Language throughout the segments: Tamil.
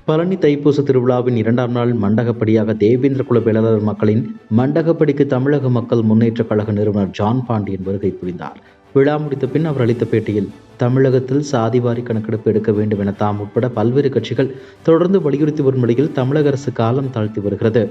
பழனி தைப்பூச திருவிழாவின் 2ஆம் நாள் மண்டகப்படியாக தேவேந்திர குல வேளாளர் மக்களின் மண்டகப்படிக்கு தமிழக மக்கள் முன்னேற்றக் கழக நிறுவனர் ஜான் பாண்டியன் வருகை புரிந்தார். விழா முடித்த பின் அவர் அளித்த பேட்டியில், தமிழகத்தில் சாதிவாரி கணக்கெடுப்பு எடுக்க வேண்டும் என தாம் உட்பட பல்வேறு கட்சிகள் தொடர்ந்து வலியுறுத்தி வரும் நிலையில் தமிழக அரசு காலம் தாழ்த்தி வருகிறது.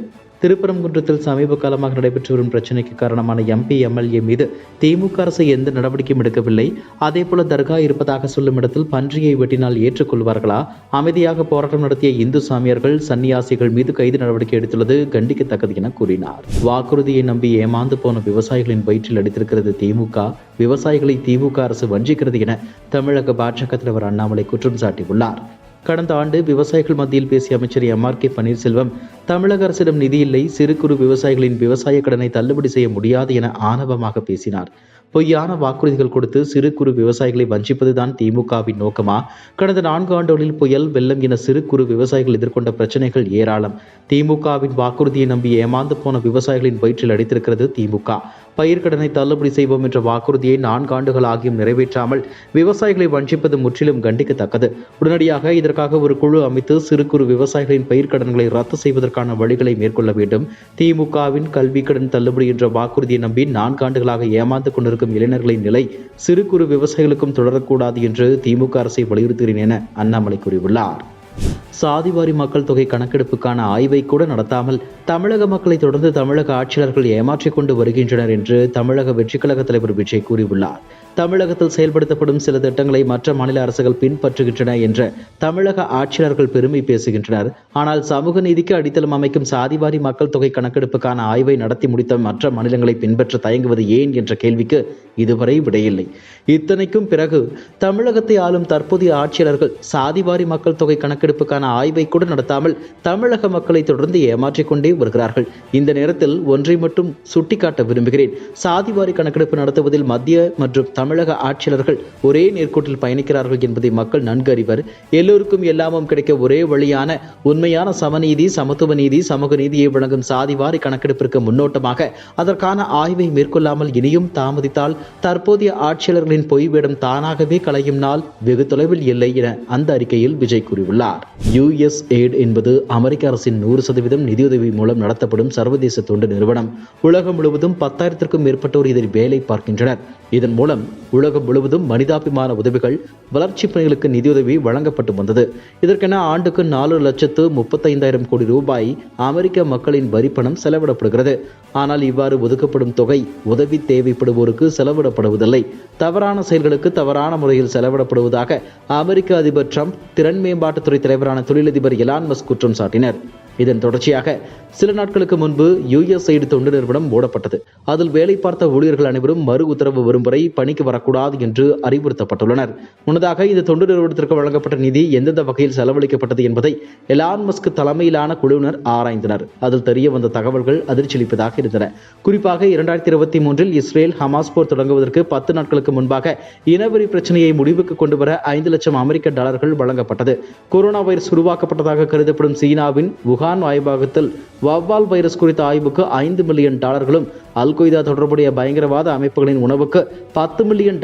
திருப்பரங்குன்றத்தில் சமீப காலமாக நடைபெற்று வரும் பிரச்சினைக்கு காரணமான MP, MLA மீது திமுக அரசு எந்த நடவடிக்கையும் எடுக்கவில்லை. அதேபோல தர்கா இருப்பதாக சொல்லும் இடத்தில் பன்றியை வெட்டினால் ஏற்றுக்கொள்வார்களா? அமைதியாக போராட்டம் நடத்திய இந்து சாமியார்கள், சன்னியாசிகள் மீது கைது நடவடிக்கை எடுத்துள்ளது கண்டிக்கத்தக்கது என கூறினார். வாக்குறுதியை நம்பி ஏமாந்து போன விவசாயிகளின் வயிற்றில் அடித்திருக்கிறது திமுக. விவசாயிகளை திமுக அரசு வஞ்சிக்கிறது என தமிழக பாஜக தலைவர் அண்ணாமலை குற்றம் சாட்டியுள்ளார். கடந்த ஆண்டு விவசாயிகள் மத்தியில் பேசிய அமைச்சர் MRK பன்னீர்செல்வம், தமிழக அரசிடம் நிதி இல்லை, சிறு குறு விவசாயிகளின் விவசாய கடனை தள்ளுபடி செய்ய முடியாது என ஆணவமாக பேசினார். பொய்யான வாக்குறுதிகள் கொடுத்து சிறு குறு விவசாயிகளை வஞ்சிப்பதுதான் திமுகவின் நோக்கமா? கடந்த 4 ஆண்டுகளில் புயல், வெள்ளம் என சிறு குறு விவசாயிகள் எதிர்கொண்ட பிரச்சனைகள் ஏராளம். திமுகவின் வாக்குறுதியை நம்பி ஏமாந்து போன விவசாயிகளின் வயிற்றில் அடித்திருக்கிறது திமுக. பயிர்க்கடனை தள்ளுபடி செய்வோம் என்ற வாக்குறுதியை 4 ஆண்டுகள் ஆகியும் நிறைவேற்றாமல் விவசாயிகளை வஞ்சிப்பது முற்றிலும் கண்டிக்கத்தக்கது. உடனடியாக இதற்காக ஒரு குழு அமைத்து சிறு குறு விவசாயிகளின் பயிர்க்கடன்களை ரத்து செய்வதற்கான வழிகளை மேற்கொள்ள வேண்டும். திமுகவின் கல்வி கடன் தள்ளுபடி என்ற வாக்குறுதியை நம்பி 4 ஆண்டுகளாக ஏமாந்து கொண்டிருக்கும் இளைஞர்களின் நிலை சிறு குறு விவசாயிகளுக்கும் தொடரக்கூடாது என்று திமுக அரசை வலியுறுத்துகிறேன் என அண்ணாமலை கூறியுள்ளார். சாதிவாரி மக்கள் தொகை கணக்கெடுப்புக்கான ஆய்வை கூட நடத்தாமல் தமிழக மக்களை தொடர்ந்து தமிழக ஆட்சியாளர்கள் ஏமாற்றிக் கொண்டு வருகின்றனர் என்று தமிழக வெற்றிக் கழக தலைவர் விஜய் கூறியுள்ளார். தமிழகத்தில் செயல்படுத்தப்படும் சில திட்டங்களை மற்ற மாநில அரசுகள் பின்பற்றுகின்றன என்ற தமிழக ஆட்சியாளர்கள் பெருமை பேசுகின்றனர். ஆனால் சமூக நீதிக்கு அடித்தளம் அமைக்கும் சாதிவாரி மக்கள் தொகை கணக்கெடுப்புக்கான ஆய்வை நடத்தி முடித்த மற்ற மாநிலங்களை பின்பற்ற தயங்குவது ஏன் என்ற கேள்விக்கு இதுவரை விடையில்லை. இத்தனைக்கும் பிறகு தமிழகத்தை ஆளும் தற்போதைய ஆட்சியாளர்கள் சாதிவாரி மக்கள் தொகை கணக்கெடுப்புக்கான ஆய்வை கூட நடத்தாமல் தமிழக மக்களை தொடர்ந்து ஏமாற்றிக் கொண்டே வருகிறார்கள். இந்த நேரத்தில் ஒன்றை மட்டும் சுட்டிக்காட்ட விரும்புகிறேன். சாதிவாரி கணக்கெடுப்பு நடத்துவதில் மத்திய மற்றும் தமிழக ஆட்சியாளர்கள் ஒரே நேர்கோட்டில் பயணிக்கிறார்கள் என்பதை மக்கள் நன்கு அறிவர். எல்லோருக்கும் எல்லாமும் கிடைக்க ஒரே வழியான உண்மையான சமநீதி, சமத்துவ நீதி, சமூக நீதியை வழங்கும் சாதிவாரி கணக்கெடுப்பிற்கு முன்னோட்டமாக அதற்கான ஆய்வை மேற்கொள்ளாமல் இனியும் தாமதித்தால் தற்போதைய ஆட்சியாளர்களின் பொய் வேடம் தானாகவே களையும் நாள் வெகு தொலைவில் இல்லை என அந்த அறிக்கையில் விஜய் கூறியுள்ளார். USAID என்பது அமெரிக்க அரசின் 100% நிதியுதவி மூலம் நடத்தப்படும் சர்வதேச தொண்டு நிறுவனம். உலகம் முழுவதும் 10,000க்கும் மேற்பட்டோர் இதில் வேலை பார்க்கின்றனர். இதன் மூலம் உலகம் முழுவதும் மனிதாபிமான உதவிகள், வளர்ச்சி பணிகளுக்கு நிதியுதவி வழங்கப்பட்டு வந்தது. இதற்கென ஆண்டுக்கு 4,35,000 கோடி ரூபாய் அமெரிக்க மக்களின் வரிப்பணம் செலவிடப்படுகிறது. ஆனால் இவ்வாறு ஒதுக்கப்படும் தொகை உதவி தேவைப்படுவோருக்கு செலவிடப்படுவதில்லை. தவறான செயல்களுக்கு தவறான முறையில் செலவிடப்படுவதாக அமெரிக்க அதிபர் ட்ரம்ப், திறன் மேம்பாட்டுத்துறை தலைவரான தொழிலதிபர் எலான் மஸ்க் குற்றம் சாட்டினர். இதன் தொடர்ச்சியாக சில நாட்களுக்கு முன்பு USAID தொண்டு நிறுவனம் மூடப்பட்டது. அதில் வேலை பார்த்த ஊழியர்கள் அனைவரும் மறு உத்தரவு வரும் வரை பணிக்கு வரக்கூடாது என்று அறிவுறுத்தப்பட்டுள்ளனர். முன்னதாக இந்த தொண்டு நிறுவனத்திற்கு வழங்கப்பட்ட நிதி எந்தெந்த வகையில் செலவழிக்கப்பட்டது என்பதை எலான் மஸ்க் தலைமையிலான குழுவினர் ஆராய்ந்தனர். அதில் தெரிய வந்த தகவல்கள் அதிர்ச்சியளிப்பதாக இருந்தன. குறிப்பாக 2023இல் இஸ்ரேல் ஹமாஸ் போர் தொடங்குவதற்கு 10 நாட்களுக்கு முன்பாக இனவெறி பிரச்சனையை முடிவுக்கு கொண்டு வர $5,00,000 வழங்கப்பட்டது. கொரோனா வைரஸ் உருவாக்கப்பட்டதாக கருதப்படும் சீனாவின் வுகான் ஆய்வகத்தில் வவ்வால் வைரஸ் குறித்த ஆய்வுக்கு $5 மில்லியன், அல் கொய்தா தொடர்புடைய பயங்கரவாத அமைப்புகளின் உணவுக்கு $10 மில்லியன்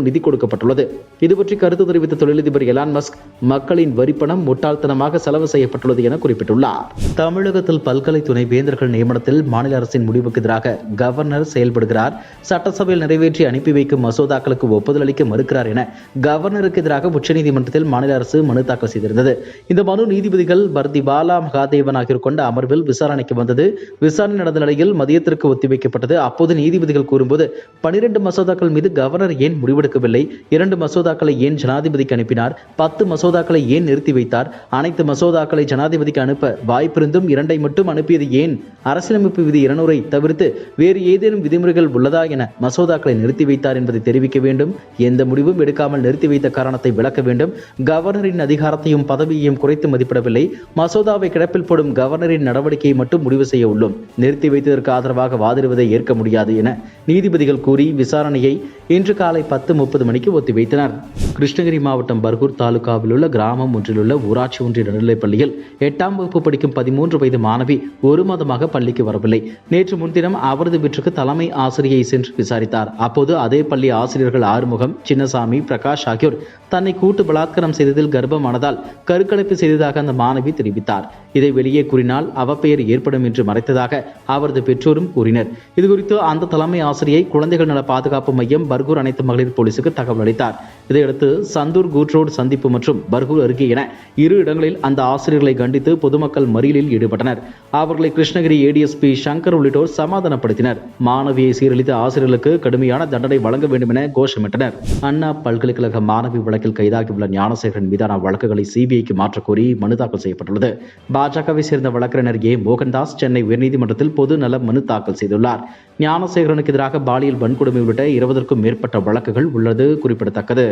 நிதி கொடுக்கப்பட்டுள்ளது. இதுபற்றி கருத்து தெரிவித்த தொழிலதிபர் எலான் மஸ்க், மக்களின் வரிப்பணம் முட்டாள்தனமாக செலவு செய்யப்பட்டுள்ளது என குறிப்பிட்டுள்ளார். தமிழகத்தில் பல்கலை துணை வேந்தர்கள் நியமனத்தில் மாநில அரசின் முடிவுக்கு எதிராக கவர்னர் செயல்படுகிறார். சட்டசபையில் நிறைவேற்றி அனுப்பி வைக்கும் மசோதாக்களுக்கு ஒப்புதல் அளிக்க மறுக்கிறார் என கவர்னருக்கு எதிராக உச்சநீதிமன்றத்தில் மாநில அரசு மனு தாக்கல் செய்திருந்தது. இந்த மனு நீதிபதிகள் பர்திபாலா, மகாதேவன் ஆகியோர் கொண்ட அமர்வில் விசாரணைக்கு வந்தது. விசாரணை நடந்த நிலையில் மதியத்திற்கு ஒத்திவைக்கப்பட்டது. அப்போது நீதிபதிகள் கூறும்போது, 12 மசோதாக்கள் மீது கவர்னர் ஏன் முடிவெடுக்கவில்லை? 2 மசோதாக்களை ஏன் ஜனாதிபதிக்கு அனுப்பினார்? 10 மசோதாக்களை ஏன் நிறுத்தி வைத்தார்? அனைத்து மசோதாக்களை ஜனாதிபதிக்கு அனுப்ப வாய்ப்பிருந்தும் 2ஐ மட்டும் அனுப்பியது ஏன்? அரசியலமைப்பு விதி 200ஐ தவிர்த்து வேறு ஏதேனும் விதிமுறைகள் உள்ளதா என மசோதாக்களை நிறுத்தி வைத்தார் என்பதை தெரிவிக்க வேண்டும். எந்த முடிவும் எடுக்காமல் நிறுத்தி வைத்த காரணத்தை விளக்க வேண்டும். கவர்னரின் அதிகாரத்தையும் பதவியையும் குறைத்து மதிப்பிடவில்லை. மசோதாவை கிடப்பில் போடும் கவர்னரின் நடவடிக்கையை மட்டும் முடிவு செய்ய உள்ளோம். நிறுத்தி வைத்ததற்கு ஆதரவாக வாதிடுவதை ஏற்க முடியாது என நீதிபதிகள் கூறி விசாரணையை இன்று காலை 10:30 மணிக்கு ஒத்திவைத்தனர். கிருஷ்ணகிரி மாவட்டம் பர்கூர் தாலுகாவில் உள்ள கிராமம் ஒன்றிலுள்ள ஊராட்சி ஒன்றிய நடுநிலைப் பள்ளியில் 8ஆம் வகுப்பு படிக்கும் 13 வயது மாணவி 1 மாதமாக பள்ளிக்கு வரவில்லை. நேற்று முன்தினம் அவரது வீட்டிற்கு தலைமை ஆசிரியை சென்று விசாரித்தார். அப்போது அதே பள்ளி ஆசிரியர்கள் ஆறுமுகம், சின்னசாமி, பிரகாஷ் ஆகியோர் தன்னை கூட்டு பலாத்காரம் செய்ததில் கர்ப்பமானதால் கருக்கலைப்பு செய்ததாக அந்த மாணவி தெரிவித்தார். இதை வெளியே கூறினால் அவப்பெயர் ஏற்படும் என்று மறைத்ததாக அவரது பெற்றோரும் கூறினர். இதுகுறித்து அந்த தலைமை ஆசிரியை குழந்தைகள் நல பாதுகாப்பு மையம் பர்கூர் அனைத்து மகளிர் போலீசுக்கு தகவல் அளித்தார். இதையடுத்து சந்தூர் கூட் ரோடு சந்திப்பு மற்றும் பர்கூர் அருகே என 2 இடங்களில் அந்த ஆசிரியர்களை கண்டித்து பொதுமக்கள் மறியலில் ஈடுபட்டனர். அவர்களை கிருஷ்ணகிரி ஏடிஎஸ்பி சங்கர் உள்ளிட்டோர் சமாதானப்படுத்தினர். மாணவியை சீரழித்த ஆசிரியர்களுக்கு கடுமையான தண்டனை வழங்க வேண்டும் என கோஷமிட்டனர். அண்ணா பல்கலைக்கழக மாணவி வழக்கில் கைதாகியுள்ள ஞானசேகரன் மீதான வழக்குகளை சிபிஐக்கு மாற்றக்கோரி மனு தாக்கல் செய்யப்பட்டுள்ளது. பாஜகவை சேர்ந்த வழக்கறிஞர் ஏ மோகன்தாஸ் சென்னை உயர்நீதிமன்றத்தில் பொது நல மனு தாக்கல் செய்துள்ளார். ஞானசேகரனுக்கு எதிராக பாலியல் வன்கொடுமை உள்ளிட்ட 20க்கும் மேற்பட்ட வழக்குகள் உள்ளது குறிப்பிடத்தக்கது.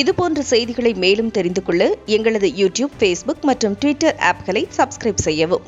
இதுபோன்ற செய்திகளை மேலும் தெரிந்து கொள்ள எங்களது யூடியூப், ஃபேஸ்புக் மற்றும் ட்விட்டர் ஆப்களை சப்ஸ்கிரைப் செய்யவும்.